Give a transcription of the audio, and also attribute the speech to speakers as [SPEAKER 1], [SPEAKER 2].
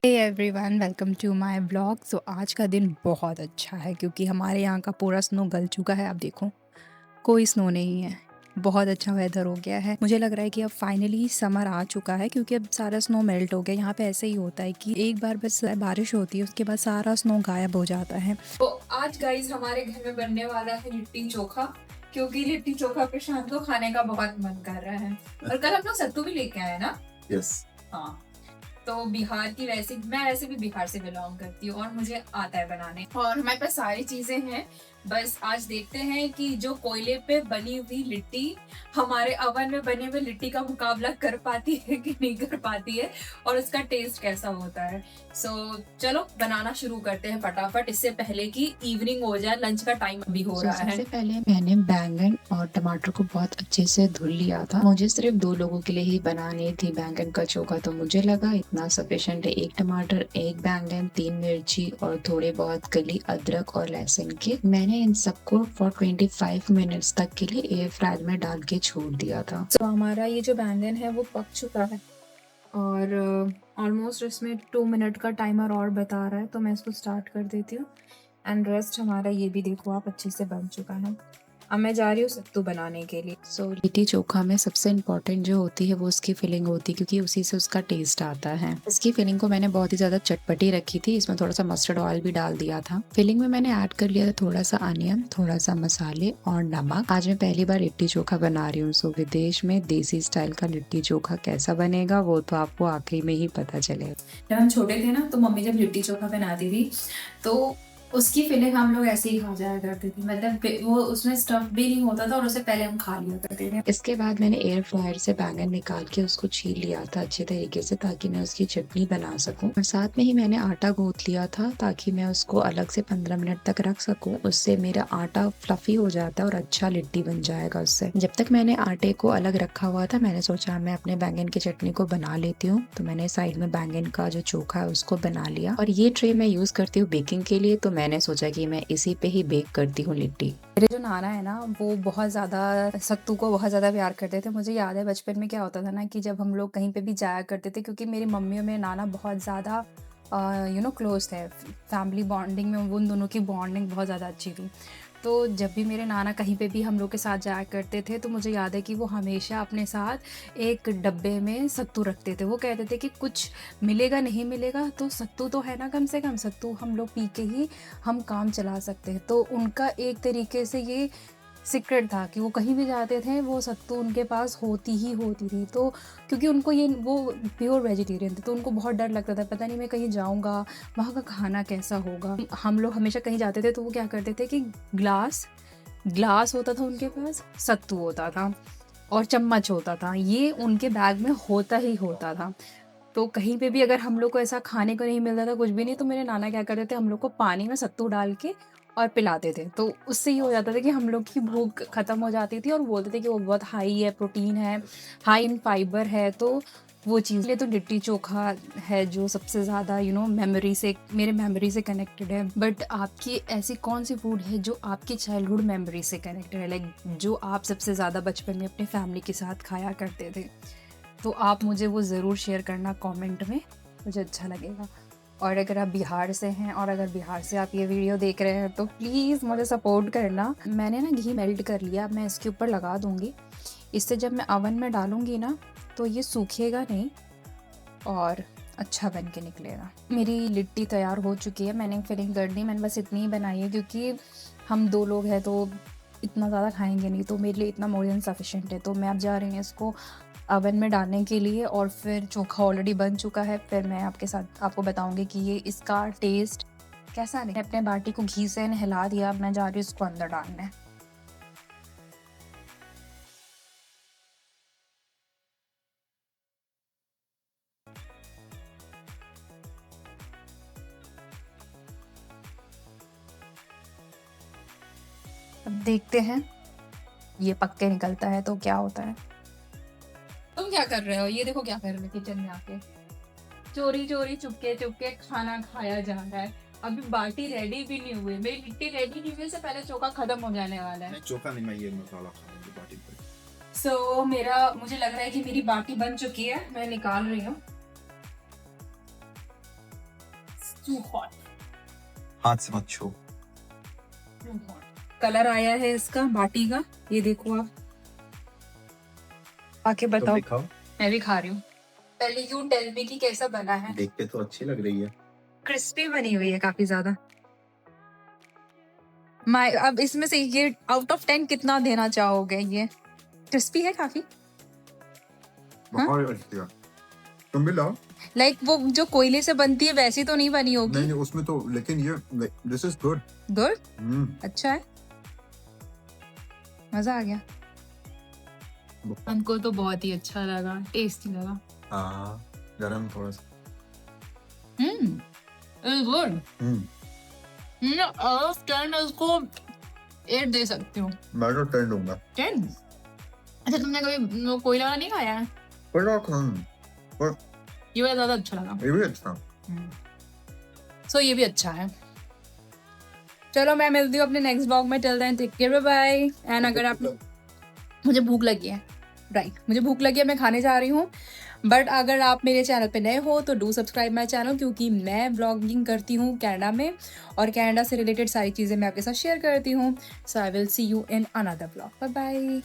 [SPEAKER 1] Hey everyone, welcome to my blog. So आज का दिन बहुत अच्छा है क्योंकि हमारे यहाँ का पूरा स्नो गल चुका है। आप देखो, कोई स्नो नहीं है। बहुत अच्छा वेदर हो गया है। मुझे लग रहा है कि अब फाइनली समर आ चुका है क्योंकि अब सारा स्नो मेल्ट हो गया। यहाँ पे ऐसे ही होता है कि एक बार बस बारिश होती है, उसके बाद सारा स्नो गायब हो जाता है।
[SPEAKER 2] तो आज गाइस हमारे घर में बनने वाला है लिट्टी चोखा, क्योंकि लिट्टी चोखा प्रशांत को खाने का बहुत मन कर रहा है। और कल हम लोग सत्तू भी लेके आए ना।
[SPEAKER 3] यस।
[SPEAKER 2] हाँ, तो बिहार की मैं वैसे भी बिहार से बिलोंग करती हूँ और मुझे आता है बनाने और हमारे पास सारी चीजें हैं। बस आज देखते हैं कि जो कोयले पे बनी हुई लिट्टी हमारे अवन में बने हुए लिट्टी का मुकाबला कर पाती है कि नहीं कर पाती है और उसका टेस्ट कैसा होता है। चलो बनाना शुरू करते हैं फटाफट, इससे पहले कि इवनिंग हो जाए, लंच का टाइम अभी हो रहा है।
[SPEAKER 4] सबसे पहले मैंने बैंगन और टमाटर को बहुत अच्छे से धुल लिया था। मुझे सिर्फ 2 लोगों के लिए ही बनानी थी बैंगन का चोखा, तो मुझे लगा इतना सफिशिएंट है। 1 टमाटर, 1 बैंगन, 3 मिर्ची और थोड़े बहुत कली अदरक और लहसुन के। मैंने इन सबको फॉर 25 मिनट्स तक के लिए एयर फ्रायर में डाल के छोड़ दिया था।
[SPEAKER 2] तो हमारा ये जो बैंगन है वो पक चुका है और ऑलमोस्ट इसमें 2 मिनट का टाइमर और बता रहा है, तो मैं इसको स्टार्ट कर देती हूँ। एंड रेस्ट हमारा ये भी देखो आप अच्छे से बन चुका है। अब मैं जा रही हूँ सत्तू बनाने के लिए।
[SPEAKER 4] लिट्टी चोखा में सबसे इम्पोर्टेंट जो होती है वो उसकी फिलिंग होती है, क्योंकि उसी से उसका टेस्ट आता है। इसकी फिलिंग को मैंने बहुत ही ज्यादा चटपटी रखी थी। इसमें थोड़ा सा मस्टर्ड ऑयल भी डाल दिया था। फिलिंग में मैंने ऐड कर लिया था थोड़ा सा अनियन, थोड़ा सा मसाले और नमक। आज मैं पहली बार लिट्टी चोखा बना रही हूँ, सो विदेश में देसी स्टाइल का लिट्टी चोखा कैसा बनेगा वो तो आपको आखिरी में ही पता चलेगा।
[SPEAKER 2] जब हम छोटे थे ना, तो मम्मी जब लिट्टी चोखा बनाती थी तो उसकी फिलिंग हम लोग ऐसे ही खा जाया करते थे, मतलब वो उसमें स्टफ भी नहीं होता था और उससे पहले हम खा लिया करते थे।
[SPEAKER 4] इसके बाद मैंने एयर फ्रायर से बैंगन निकाल के उसको छील लिया था अच्छे तरीके से, ताकि मैं उसकी चटनी बना सकूं। और साथ में ही मैंने आटा गूंथ लिया था ताकि मैं उसको अलग से 15 मिनट तक रख सकूं। उससे मेरा आटा फ्लफी हो जाता है और अच्छा लिट्टी बन जाएगा उससे। जब तक मैंने आटे को अलग रखा हुआ था, मैंने सोचा मैं अपने बैंगन की चटनी को बना लेती हूँ। तो मैंने साइड में बैंगन का जो चोखा है उसको बना लिया। और ये ट्रे मैं यूज करती हूँ बेकिंग के लिए, तो मैंने सोचा कि मैं इसी पे ही बेक करती हूँ लिट्टी।
[SPEAKER 1] मेरे जो नाना है ना, वो बहुत ज़्यादा सत्तू को बहुत ज़्यादा प्यार करते थे। मुझे याद है बचपन में क्या होता था ना कि जब हम लोग कहीं पे भी जाया करते थे, क्योंकि मेरी मम्मी और मेरे नाना बहुत ज़्यादा क्लोज थे। फैमिली बॉन्डिंग में उन दोनों की बॉन्डिंग बहुत ज़्यादा अच्छी थी। तो जब भी मेरे नाना कहीं पे भी हम लोग के साथ जाया करते थे, तो मुझे याद है कि वो हमेशा अपने साथ एक डब्बे में सत्तू रखते थे। वो कहते थे कि कुछ मिलेगा नहीं मिलेगा तो सत्तू तो है ना, कम से कम सत्तू हम लोग पी के ही हम काम चला सकते हैं। तो उनका एक तरीके से ये सीक्रेट था कि वो कहीं भी जाते थे वो सत्तू उनके पास होती ही होती थी। तो क्योंकि उनको वो प्योर वेजिटेरियन थे, तो उनको बहुत डर लगता था, पता नहीं मैं कहीं जाऊंगा वहाँ का खाना कैसा होगा। हम लोग हमेशा कहीं जाते थे तो वो क्या करते थे कि ग्लास होता था उनके पास, सत्तू होता था और चम्मच होता था। ये उनके बैग में होता ही होता था। तो कहीं पे भी अगर हम लोग को ऐसा खाने को नहीं मिलता था, कुछ भी नहीं, तो मेरे नाना क्या करते थे, हम लोग को पानी में सत्तू डाल के और पिलाते थे। तो उससे ये हो जाता था कि हम लोग की भूख खत्म हो जाती थी और बोलते थे कि वो बहुत हाई है, प्रोटीन है, हाई इन फाइबर है। तो वो चीज़ लिए तो लिट्टी चोखा है जो सबसे ज़्यादा मेरे मेमोरी से कनेक्टेड है। बट आपकी ऐसी कौन सी फूड है जो आपकी चाइल्डहुड मेमोरी से कनेक्टेड है, लाइक जो आप सबसे ज़्यादा बचपन में अपने फैमिली के साथ खाया करते थे? तो आप मुझे वो ज़रूर शेयर करना कमेंट में, मुझे अच्छा लगेगा। और अगर आप बिहार से हैं और अगर बिहार से आप ये वीडियो देख रहे हैं तो प्लीज़ मुझे सपोर्ट करना। मैंने ना घी मेल्ट कर लिया, मैं इसके ऊपर लगा दूँगी। इससे जब मैं अवन में डालूँगी ना तो ये सूखेगा नहीं और अच्छा बन के निकलेगा। मेरी लिट्टी तैयार हो चुकी है, मैंने फिलिंग कर दी। मैंने बस इतनी ही बनाई है क्योंकि हम 2 लोग हैं तो इतना ज़्यादा खाएंगे नहीं, तो मेरे लिए इतना मोर देन सफिशिएंट है। तो मैं अब जा रही हूँ इसको अवन में डालने के लिए और फिर चोखा ऑलरेडी बन चुका है। फिर मैं आपको बताऊंगी कि ये इसका टेस्ट कैसा नहीं। अपने बाटी को घी से नहला दिया, अब मैं जा रही हूँ इसको अंदर डालने। अब देखते हैं ये पक के निकलता है तो क्या होता है।
[SPEAKER 2] तुम क्या कर रहे हो? ये देखो क्या कर रहे हो किचन में आके, चोरी चोरी चुपके चुपके खाना खाया जा रहा है। अभी बाटी रेडी भी नहीं हुई, मेरी लिट्टी रेडी नहीं हुई से पहले चोखा खत्म हो जाने वाला है।
[SPEAKER 3] नहीं, चोखा नहीं, मैं ये मसाला खाऊंगी बाटी पे।
[SPEAKER 2] मुझे लग रहा है कि मेरी बाटी बन चुकी है, मैं निकाल रही हूँ। टू हॉट,
[SPEAKER 3] हाथ से मत छू।
[SPEAKER 2] To hot.
[SPEAKER 1] कलर आया है इसका बाटी का, ये देखो आप आके
[SPEAKER 3] तुम
[SPEAKER 1] बताओ।
[SPEAKER 3] भी खाओ।
[SPEAKER 1] मैं भी खा रही हूँ। पहले यू टेल मी कि कैसा बना है।
[SPEAKER 3] देख के तो अच्छी लग रही है।
[SPEAKER 1] क्रिस्पी बनी हुई है काफी ज्यादा। मैं अब इसमें से ये आउट ऑफ 10 कितना देना चाहोगे? ये क्रिस्पी है काफी।
[SPEAKER 3] बहुत अच्छी है। तुम भी लाओ।
[SPEAKER 1] लाइक वो जो कोयले से बनती है वैसी तो नहीं बनी होगी।
[SPEAKER 3] नहीं उसमें तो, लेकिन ये दिस इज गुड।
[SPEAKER 1] गुड, अच्छा है, मजा आ गया।
[SPEAKER 2] हमको तो बहुत ही अच्छा लगा, टेस्टी लगा।
[SPEAKER 3] हाँ, गरम थोड़ा सा।
[SPEAKER 2] गुड।
[SPEAKER 3] हम्म,
[SPEAKER 2] मैं आउट ऑफ 10 इसको 8 दे सकती हूँ।
[SPEAKER 3] मैं तो 10 दूंगा।
[SPEAKER 2] 10? अच्छा, तुमने कभी वो कोयला वाला नहीं खाया है?
[SPEAKER 3] पर
[SPEAKER 2] ये वाला ज्यादा अच्छा लगा।
[SPEAKER 3] ये भी अच्छा।
[SPEAKER 1] सो ये भी अच्छा है। चलो मैं मिलती हूँ अपने नेक्स्ट ब्लॉग में। Till then take care, bye. And अगर आप, मुझे भूख लगी है, राइट, मुझे भूख लगी है, मैं खाने जा रही हूँ। बट अगर आप मेरे चैनल पे नए हो तो डू सब्सक्राइब माई चैनल, क्योंकि मैं ब्लॉगिंग करती हूँ कनाडा में और कनाडा से रिलेटेड सारी चीज़ें मैं आपके साथ शेयर करती हूँ। So I will see you in another blog. Bye bye.